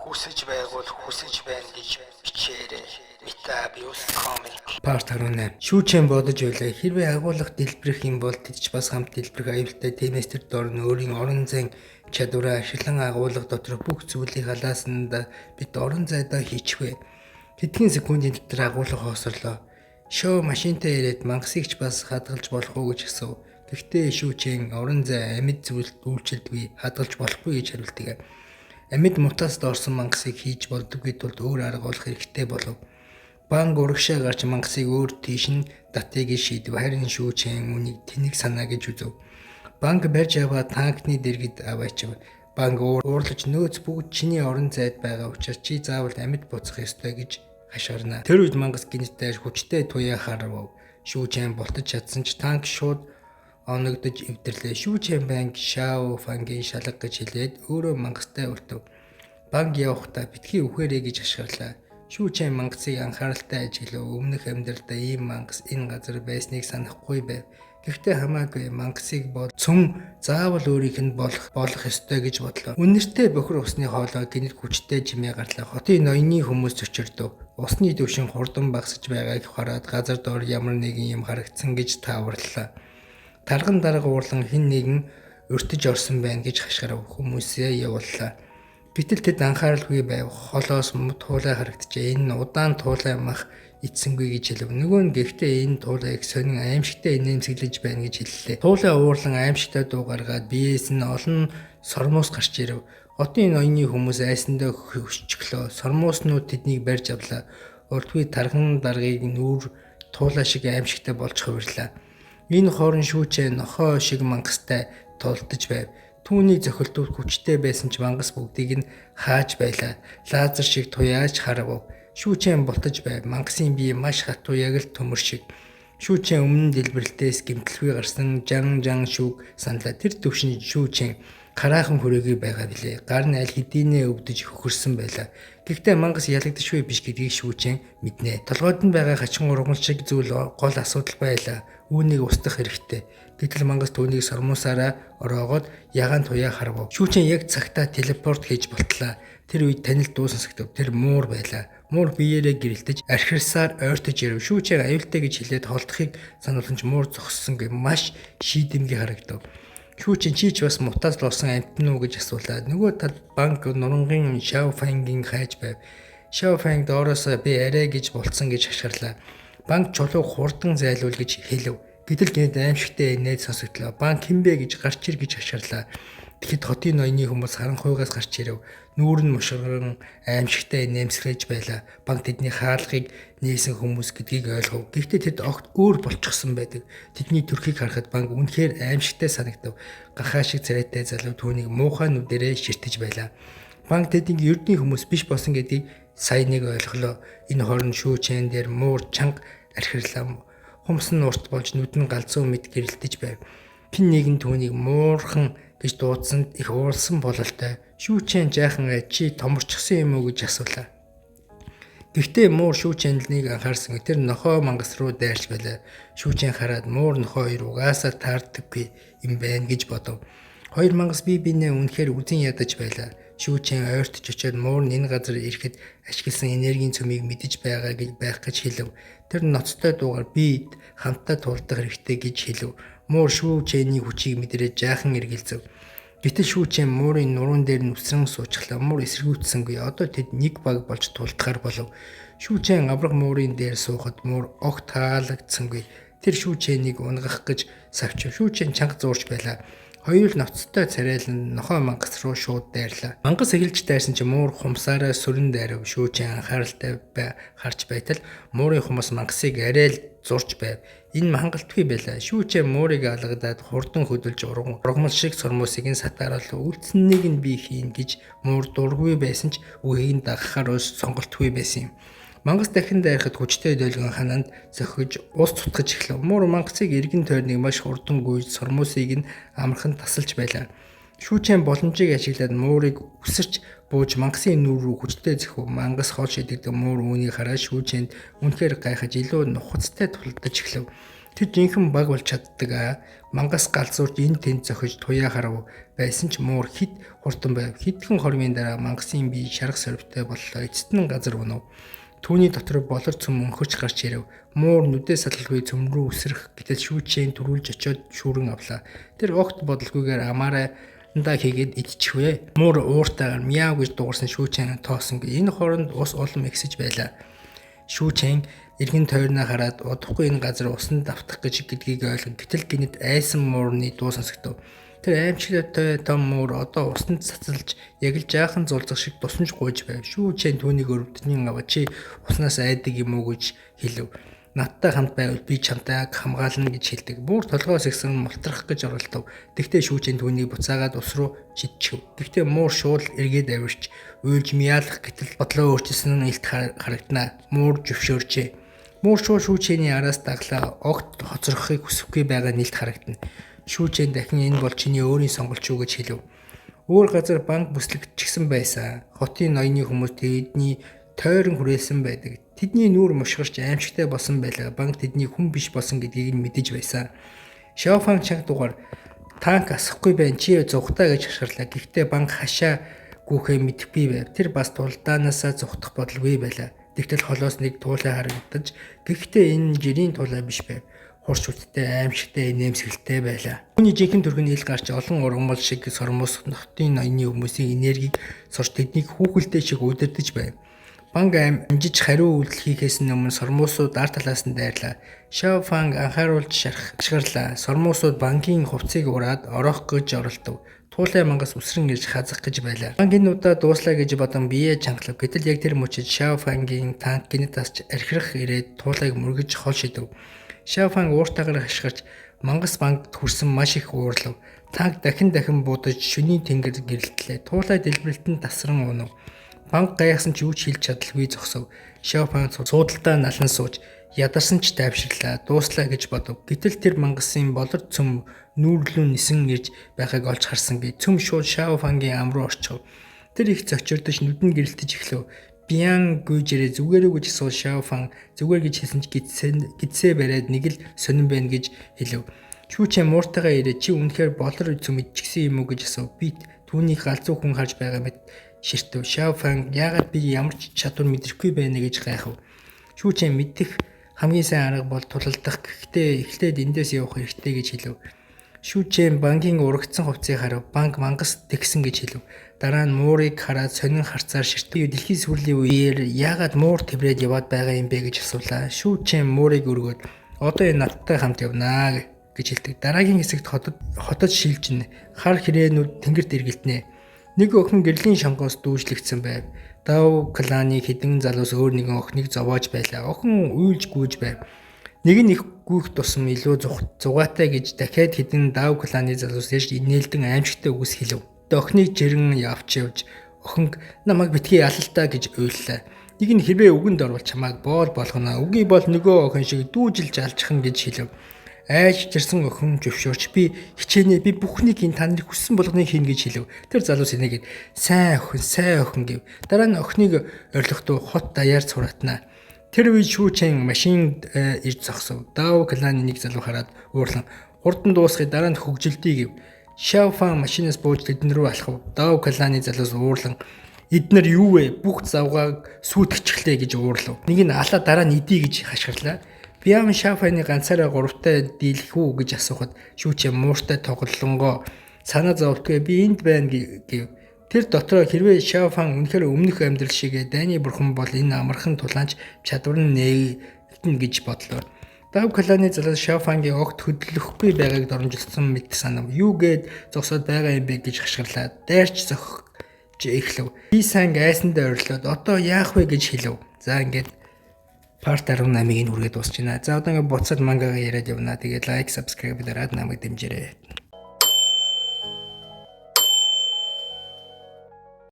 Хүсэж байгуул хүсэж байна гэж бичээрэй. Метабиус комик. Парт 18. Шүүчэн бодож байлаа. Хэрвээ агуулга дэлбэрэх юм бол тэд ч бас хамт дэлбэрэх аюултай. Тиймээс тэр дор нь өөрийн орон зайн чадвараа ашиглан агуулга дотор бүх зүйлийг халаасанд бид орон зайдаа хийчихвэ. Хэдхэн секундын дотор агуулга хоосорлоо. Шоо машинтай ирээд мангасыг ч бас хадгалж болох уу гэж асуув. Гэхдээ шүүчэн орон зай амьд зүйлд үйлчилдэггүй, хадгалж болохгүй гэж хариулдаг. Амьд мутаас доорсон мангасыг хийж болдоггүй тулд өөр арга олох хэрэгтэй болов. Банк урагшаа гарч мангасыг өөр тийш нь татъя гэж шийдэв. Харин шүүчэн үнийг тэнэг санаа гэж үзв. Банк барьж аваа танкны дэргэд аваачив. Банк уурлаж нөөц бүгд чиний орон зайд байгаа учраас чи заавал амьд буцах ёстой гэж хашгирна. Тэр үед мангас гинтээр хүчтэй туяа харав. Шүүчэн болтож чадсан ч танк шууд оногдож эвдэрлээ. Шүүчэн банк Шао Фангийн шалга гэж хэлээд өөрөө мангастай өртөв. Банк явахдаа битгий үхээрэй гэж хашгирлаа. Шүүчэн мангасыг анхааралтай ажиглав. Өмнөх амьдралдаа ийм мангас энэ газар байсныг санахгүй байв. Гэхдээ хамаагүй мангасыг цөм заавал өөрийнх нь болох ёстой гэж бодлоо. Үнэртэй бохир усны хоолой гинт хүчтэй жимээ гарлаа. Хотын ноёны хүмүүс зочирдов. Усны төвшин хурдан багасж байгааг хараад газар доор ямар нэгэн юм харагдсан гэж тааварлаа. Тарган дарга уурлан хэн нэгэн өртөж орсон байна гэж хашгирав. Хүмүүсээ явууллаа. Гэтэл тэд анхааралгүй байв. Холоос мод туулай харагджээ. Энэ удаан туулай мах эцсэнгүй гэж хэлв. Нөгөө нь гэхдээ энэ туулайг сонин аимшигтай инээмсэглэж байна гэж хэллээ. Туулай уурлан аимшигтай дуу гаргаад биеэс нь олон сормоос гарч ирэв. Хотын ноёны хүмүүс айсандаа хөшчихлөө. Сормооснууд тэднийг барьж авлаа. Урдгүй тархан даргыг нүүр туулай шиг аимшигтай болж хувирлаа. Энэ хоорон шүүчээ нохоо шиг мангастай тулдаж байв. Түүний зохилтууд хүчтэй байсан ч мангас бүгдийг нь хааж байлаа. Лазер шиг туяаж харав. Шүүчэн болтож байв. Мангасын бие маш хатуу яг л төмөр шиг. Шүүчэн өмнө дэлбэрэлтээс гэмтэлгүй гарсан жан шүүг саналаа. Тэр төвшин шүүчэн хараахан хүрээгүй байгаа билээ. Гар нь аль хэдийнэ өвдөж хөхөрсөн байлаа. Гэхдээ мангас ялагдашгүй биш гэдгийг шүүчэн мэднэ. Толгойд нь байгаа хачин ургамал шиг зүйл гол асуудал байлаа. Үүнийг устгах хэрэгтэй. Гэтэл мангас түүнийг сормуусаараа ороогоод ягаан туяа харав. Шүүчэн яг цагтаа телепорт хийж болтлаа. Тэр үед танил дуу сонсогдов. Тэр муур байлаа. Муур биеэрээ гэрэлтэж архирсаар ойртож ирэв. Шүүчэн аюултай гэж хэлээд холдохыг сануулсан ч муур зогссонгүй маш шийдэмгий харагдав. Шүүчэн чи ч бас мутаас л орсон амтэн үү гэж асуулаа. Нөгөө талд банк нурангийн Шао Фангийн хайж байв. Шао Фанг доороос би арай гэж болцсон гэж хашгирлаа. Банк чулууг хурдан зайлуул гэж хэлв. Гэтэл гинт аимшигтай инээд сонсогдлоо. Банк хинбэ гэж гарч ир гэж хашгирлаа. Тэгэхэд хотын ноёны хүмүүс харанхуйгаас гарч ирэв. Нүүр нь мушгиран аимшигтай нэмсгэж байлаа. Банк тэдний хаалгыг нээсэн хүмүүс гэдгийг ойлгов. Гэхдээ тэд огт өөр болчихсон байдаг. Тэдний төрхийг харахад банк үнэхээр аимшигтай санагдав. Гахаа шиг царайтай залуу түүнийг муухай нүдэрээ ширтэж байлаа. Банк тэдний ердийн хүмүүс биш болсон гэдгийг сайн нэг ойлголоо. Энэ хорон шүүчэн дээр муур чанга архирлаа. Хумс нь урт болж нүд нь галзуу мэд гэрэлтэж байв. Хин нэгэн түүнийг муурхан гэж дуудсанд их уурлсан бололтой. Шүүчэн жаахан чи томорчихсан юм уу гэж асуулаа. Гэхдээ муур шүүчэнлнийг анхаарсан. Тэр нохоо мангас руу дайрч байлаа. Шүүчэн хараад муур нохоо хоёр угаасаа таардаггүй юм байна гэж бодов. Хоёр мангас бие биенээ үнэхээр үзен ядаж байлаа. Шүүчэн ойртож очиод муур нь энэ газар ирэхэд ашигласан энергийн цөмийг мэдэж байх гэж хэлв. Тэр ноцтой дуугаар би хамтдаа тулдах хэрэгтэй гэж хэлв. Муур шүүчэний хүчийг мэдрээд жаахан эргэлзэв. Гэтэл шүүчэн муурын нуруунд дээр нүсрэн суучглаа. Муур эсэргүүцсэнгүй. Одоо тэд нэг баг болж тулдахаар болов. Шүүчэн авраг муурын дээр суухад муур огт таалагдсангүй. Тэр шүүчэнийг унгах гэж савчив. Шүүчэн чанга зуурч байлаа. Хоёр ноцтой царайлан нохоо мангас руу шууд дайрлаа. Мангас эхэлж дайрсан ч муур хумсаараа сүрэн дайрав. Шүүчэн анхааралтай харж байтал муурын хумс мангасыг арай л зурж байв. Энэ хангалтгүй байлаа. Шүүчэн муурыг алгадаад хурдан хөдөлж ургамал шиг сормосыг нь сатааруулав. Үлдсэнийг нь би хийн гэж муур дургүй байсан ч үгийг нь дагахаар сонголтгүй байсан юм. Мангас дахин дайрахад хүчтэй дэлгэн хананд зохиж ус цутгаж эхлэв. Муур мангасыг эргэн тойрныг маш хурдан гүйж сормосыг нь амархан тасалж байлаа. Шүүчэн боломжийг ашиглаад муурыг үсэрч бууж мангасын нүүр рүү хүчтэй зөхөв. Мангас хол шидэгдэн муур үүнийг хараад шүүчэнд үнэхээр гайхаж илүү нухацтай тулдаж эхлэв. Тэр жинхэнэ баг болж чаддаг. Мангас галзуурч энэ тэнд зохиж туяа харав байсан ч муур хит хурдан байв. Хэдхэн хормын дараа мангасын бие шарах сорвтой боллоо. Эцэст нь газар унав. Түүний дотор болор цөм өнхөж гарч ирэв. Муур нүдээ салалгүй цөм рүү үсрэх гэтэл шүүчээн төрүүлж очиод шүүрэн авлаа. Тэр огт бодолгүйгээр амаараа даа хийгээд идчихвэ. Муур ууртайгаар мяав гэж дуурсан шүүчээн тоосонгүй. Энэ хооронд ус улам ихсэж байлаа. Шүүчээн эргэн тойрноо хараад удахгүй энэ газар усанд давтах гэдгийг ойлгон. Гэтэл гинэд айсан муурны дуу сонсогдов. Тэр аимшигтай том муур одоо усанд цацалж яг л жаахан зулцах шиг тусамж гуйж байв. Шүүчээн түүнийг өрөвдөнийн аваа чи уснаас айдаг юм уу гэж хэлв. Надтай хамт байвал би чамтай хамгаална гэж хэлдэг. Муур толгоос ихсэн мултрах гэж оролдов. Тэгтээ шүүчээн түүнийг буцаагаад ус руу жидчихв. Тэгтээ муур шууд эргээд авирч уйлж миалах гэтэл бодлоо өөрчилсөн нь илт харагдана. Муур зөвшөөрчээ. Муур шүүчээний араас даглаа огт хоцрохыг хүсэхгүй байгаа нэлт харагдана. Шүүчээн дахин энэ бол чиний өөрийн сонголт шүү гэж хэлв. Өөр газар банк бүслэгдчихсэн байсан. Хотын ноёны хүмүүс тэдний тойрон хүрээлсэн байдаг. Тэдний нүүр мушгарч аимшигтай болсон байлаа. Банк тэдний хүн биш болсон гэдгийг нь мэдэж байсан. Шаофан чанга дугаар танк асахгүй байна чи зугтаа гэж хашгирлаа. Гэхдээ банк хашаа гүөхээ мэдхгүй байв. Тэр бас тулдаанаасаа зугтах бодлого байлаа. Тэгтэл холоос нэг туулай харагдаж гэхдээ энэ жирийн туулай биш байв. Хурц үттэй аимшигтай нэмсгэлтэй байлаа. Түүний жинхэнэ төрхөнд ил гарч олон ургамал шиг сормос нотын ноёны хүмүүсийн энергийг сорж тэднийг хүүхэлдэй шиг удирдах байв. Банк амжиж хариу үйлдэл хийхээс өмнө сормосууд ар талаас нь дайрлаа. Шаофанг анхааруулж шархарлаа. Сормосууд банкын хувцсыг ураад орох гэж оролдов. Туулай мангас үсрэн ирж хазах гэж байлаа. Банкын удаа дууслаа гэж бодон бие чангалав. Гэтэл яг тэр мөчид Шаофангийн танк гинэт тасч архирах ирээд туулайг мөргөж хол шидэв. Шаофанг ууртаагаар хашгирч мангас банкт хүрсэн маш их уурлав. Танк дахин будаж шөнийн тэнгэр гэрэлтлээ. Туулай дэлбэрэлтэнд тасран унав. Банк гайхсан ч юу ч хэлж чадалгүй зогсов. Шаофанг суудалтаа налан сууж ядарсан ч тайвширлаа. Дууслаа гэж бодов. Гэтэл тэр мангасын болор цөм нүүрлүү нисэн ирж байгааг олж харсангүй. Цөм шууд Шаофангийн ам руу орчив. Тэр их зочирдож нүдэн гэрэлтэж эхлэв. Биан гүйжэрээ зүгээрээ гэж асуу Шаофан зүгээр гэж хэлсэн ч гидсээ бариад нэг л сонирн байна гэж хэлв. Шүүчээн мууртайгаа ирээд чи үнэхээр болор цөм идчихсэн юм уу гэж асуув. Би түүнийг галзуу хүн харж байгаа мэт ширтв. Шаофан яагаад би ямар ч чадвар мэдрэхгүй байна гэж гайхав. Шүүчээн мэдэх хамгийн сайн арга бол тулалдах. Гэхдээ эхлээд эндээс явах хэрэгтэй гэж хэлв. Шүүчээн банкын урагдсан хувцсыг харав. Банк мангас тэгсэн гэж хэлв. Дараа нь муурыг хараад сонин харцаар ширтв. Дэлхийн сүрлийн үеэр яагаад муур тэврээд яваад байгаа юм бэ гэж асуулаа. Шүүчээн муурыг өргөөд одоо энэ надтай хамт явнаа гэж хэлдэг. Дараагийн хэсэгт хотод шилжинэ. Хар хэрээнүүд тэнгэрт эргэлтнэ. Нэг охин гэрлийн шонгоос дүүжлэгдсэн байв. Дав кланы хэдэн залуус өөр нэгэн охиныг зовоож байлаа. Охин уйлж гүйж байв. Нэг нь их гүйх тусам илүү зугаатай гэж дахиад хэдэн дав кланы залуус ирж инээлдэн аимшигтай үгс хэлв. Охиныг жирэн явж охин намайг битгий ялалтаа гэж уйллаа. Нэг нь хэрвээ үгэнд орвол чамайг боол болгоно. Үгүй бол нөгөө охин шиг дүүжилж алжхан гэж хэлв. Айж жирсэн охин зөвшөөрч би хичээнэ би бүхнийг ин таны хүссэн болгоныг хийн гэж хэлв. Тэр залуус энийгээд сайн охин гэв. Дараа нь охиныг орилохдоо хот даяар цуратнаа. Тэр үед шүүчээн машинд ирж зогсов. Дав кланы нэг залуу хараад уурлан хурдан дуусхий дараа нь хөгжилдий гэв. Шаофан машинаас бууж тэдэн рүү алхав. Дав кланы залуус уурлан эднэр юу вэ? Бүх завгааг сүйтгэчихлээ гэж уурлав. Нэг нь алаа дараа нь идий гэж хашгирлаа. Биам Шаофаны ганцаараа гуравтай дийлэх үү гэж асуухад шүүчээн мууртай тоглонгоо санаа зовтгүй би энд байна гэв. Тэр дотроо хэрвээ Шаофан үнэхээр өмнөх амьдрал шиг дайны бурхан бол энэ амархан тулаанч чадвар нь нээгдэнэ гэж бодлоо. Дав кланы залуу Шаофангийн огт хөдлөхгүй байгааг доромжилсан мэт санав. Юу гээд зогсоод байгаа юм бэ гэж хашгирлаа. Дайрч зохиж эхлэв. Би сайн айсандаа орилоод одоо яах вэ гэж хэлв. За ингээд Part 18-ыг хүргээд дуусчихна. За одоо ингээд буцаад мангагаа яриад явна. Тэгээд лайк, subscribe дараад намайг дэмжээрэй.